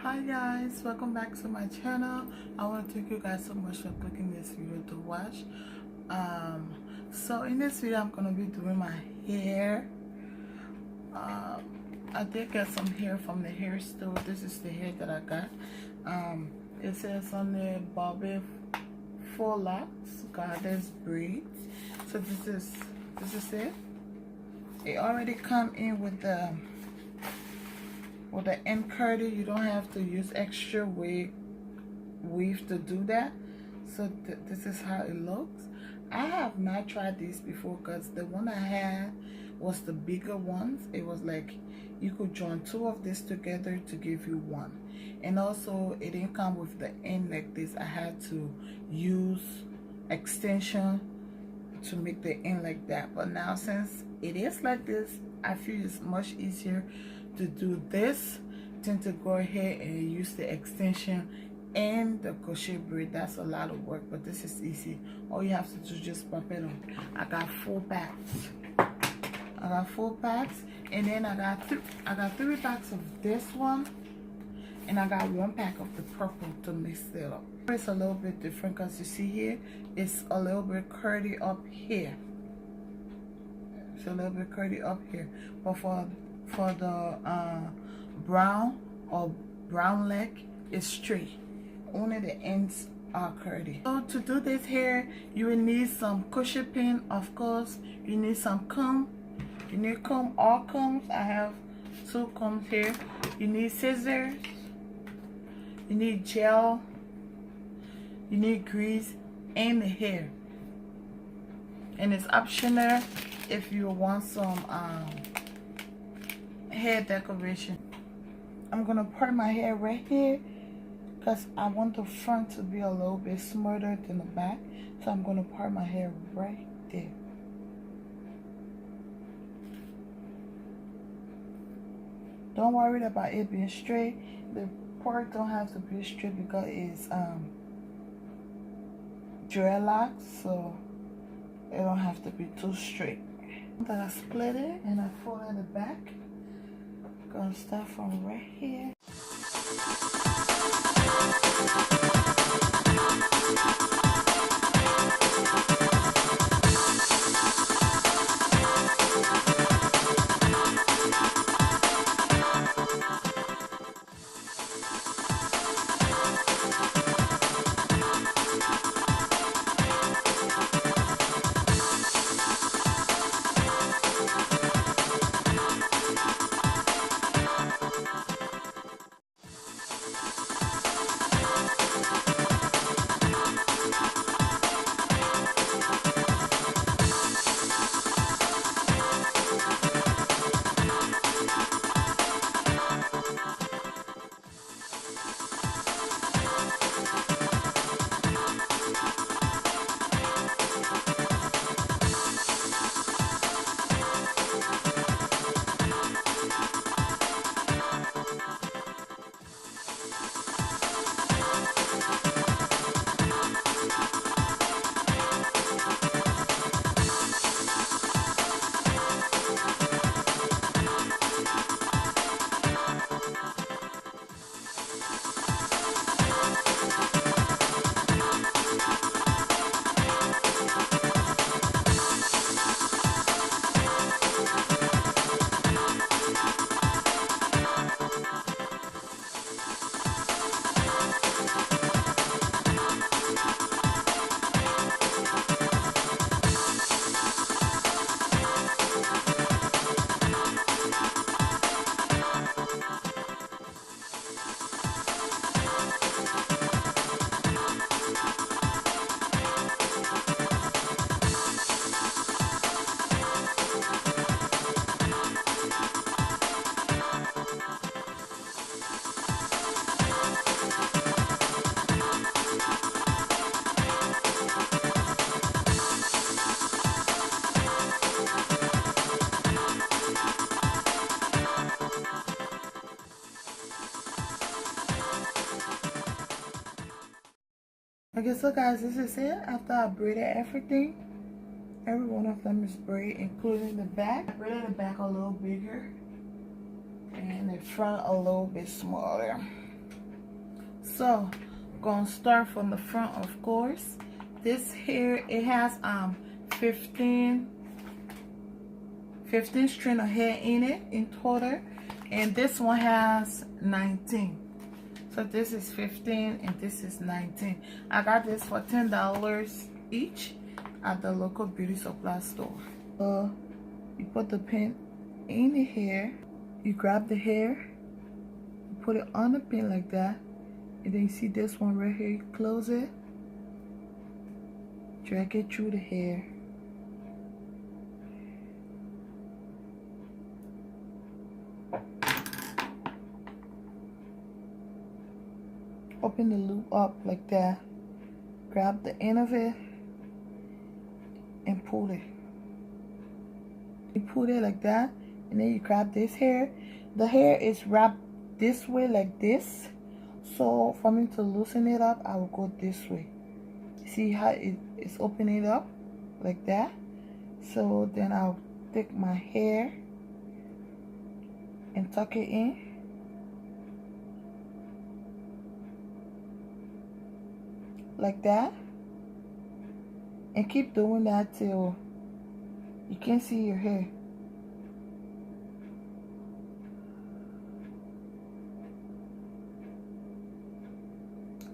Hi guys, welcome back to my channel. I want to thank you guys so much for clicking this video to watch. So in this video I'm gonna be doing my hair. I did get some hair from the hair store. This is the hair that I got. It says on the Bobby faux locs goddess braids. So this is it. It already come in with the end curly. You don't have to use extra weave to do that. So this is how it looks. I have not tried these before because the one I had was the bigger ones. It was like you could join two of this together to give you one, and also it didn't come with the end like this. I had to use extension to make the end like that. But now since it is like this, I feel it's much easier to do this than to go ahead and use the extension and the crochet braid. That's a lot of work, but this is easy. All you have to do is just pop it on. I got 4 packs. And then I got 3 packs of this one, and I got 1 pack of the purple to mix it up. It's a little bit different because you see here it's a little bit curly up here. It's a little bit curly up here, but for the brown or brown leg, it's straight. Only the ends are curly. So to do this hair, you will need some crochet pin, of course. You need some comb. You need comb, all combs. I have 2 combs here. You need scissors. You need gel. You need grease and the hair. And it's optional if you want some hair decoration. I'm gonna part my hair right here because I want the front to be a little bit smoother than the back. So I'm gonna part my hair right there. Don't worry about it being straight. The part don't have to be straight because it's dreadlocks, so it don't have to be too straight. Then I split it and I fold it back. Gonna start from right here. Okay, so guys, this is it. After I braided everything, every one of them is braided, including the back. I braided the back a little bigger and the front a little bit smaller. So gonna start from the front, of course. This here, it has 15 string of hair in it in total, and this one has 19. So this is 15 and this is 19. I got this for $10 each at the local beauty supply store. You put the pin in the hair, you grab the hair, you put it on the pin like that, and then you see this one right here, you close it, drag it through the hair. Open the loop up like that, grab the end of it and pull it. You pull it like that, and then you grab this hair. The hair is wrapped this way like this, so for me to loosen it up, I will go this way. See how it's opening up like that? So then I'll take my hair and tuck it in. Like that, and keep doing that till you can't see your hair.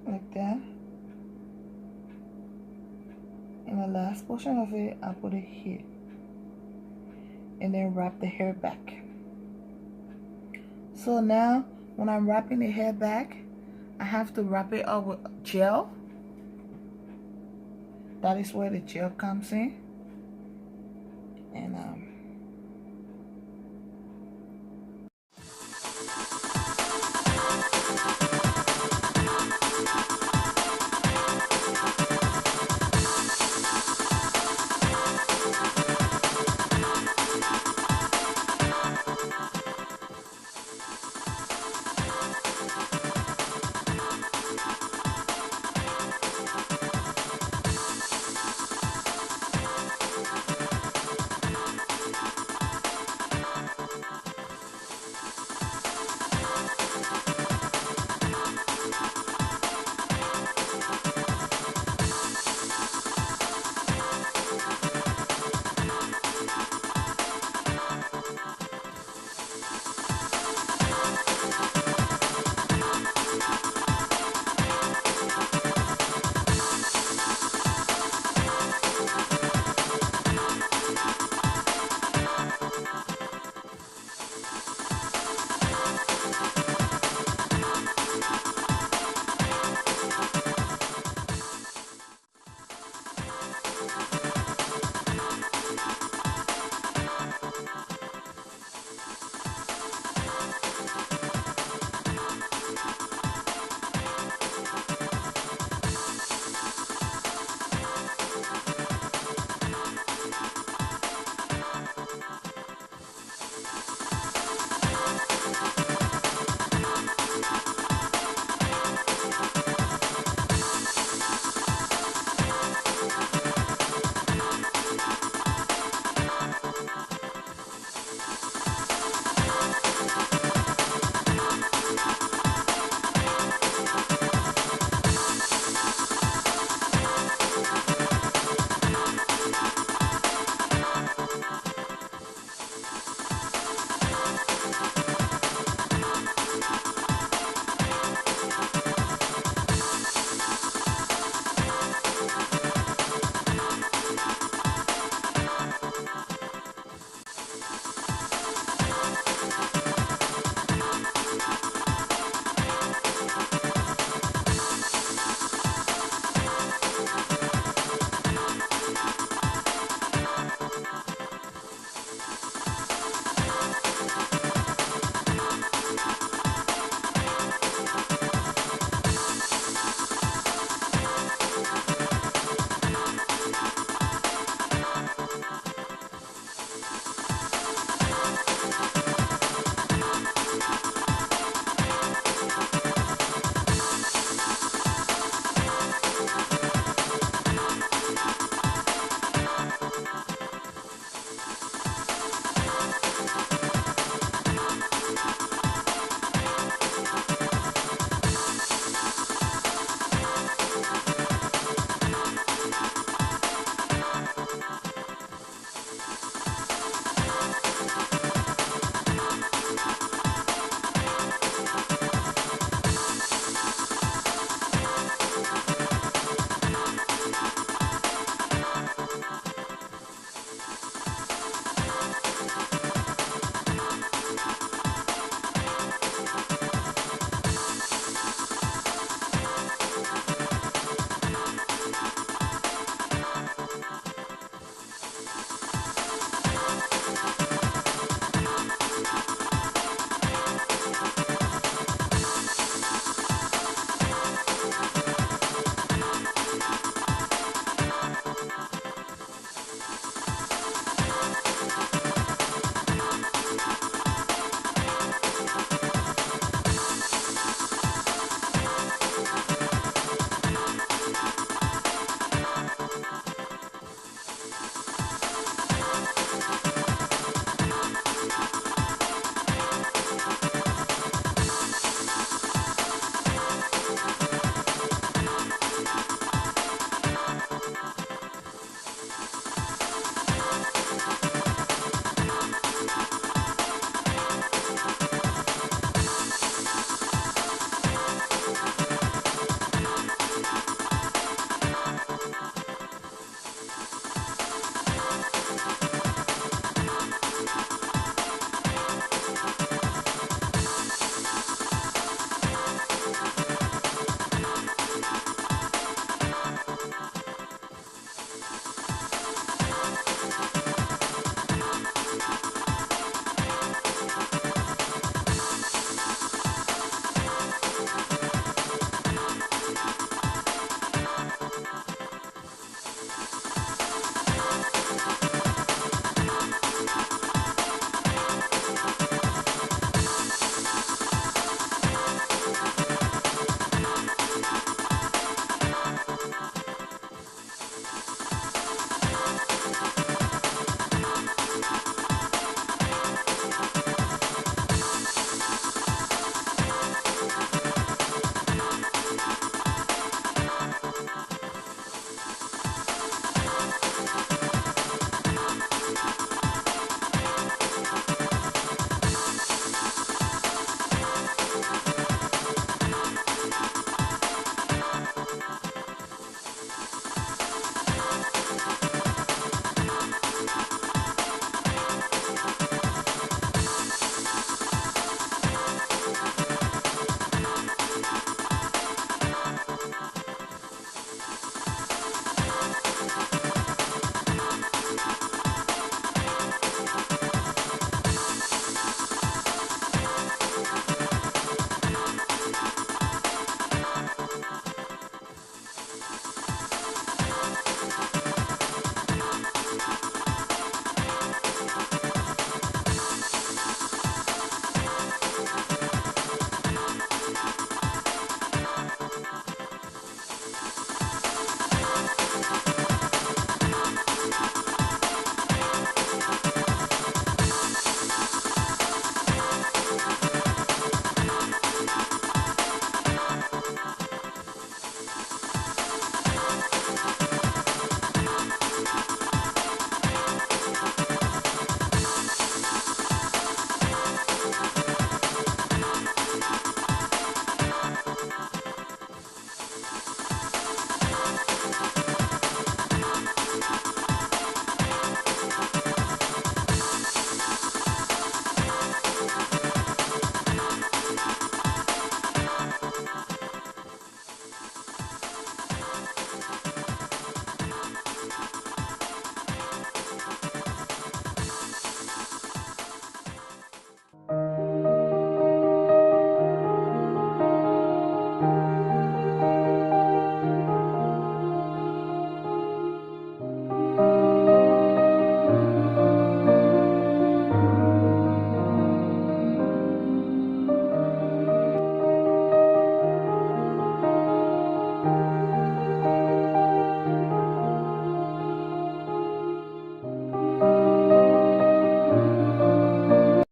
Like that. And the last portion of it, I'll put it here. And then wrap the hair back. So now, when I'm wrapping the hair back, I have to wrap it up with gel. That is where the gel comes in. And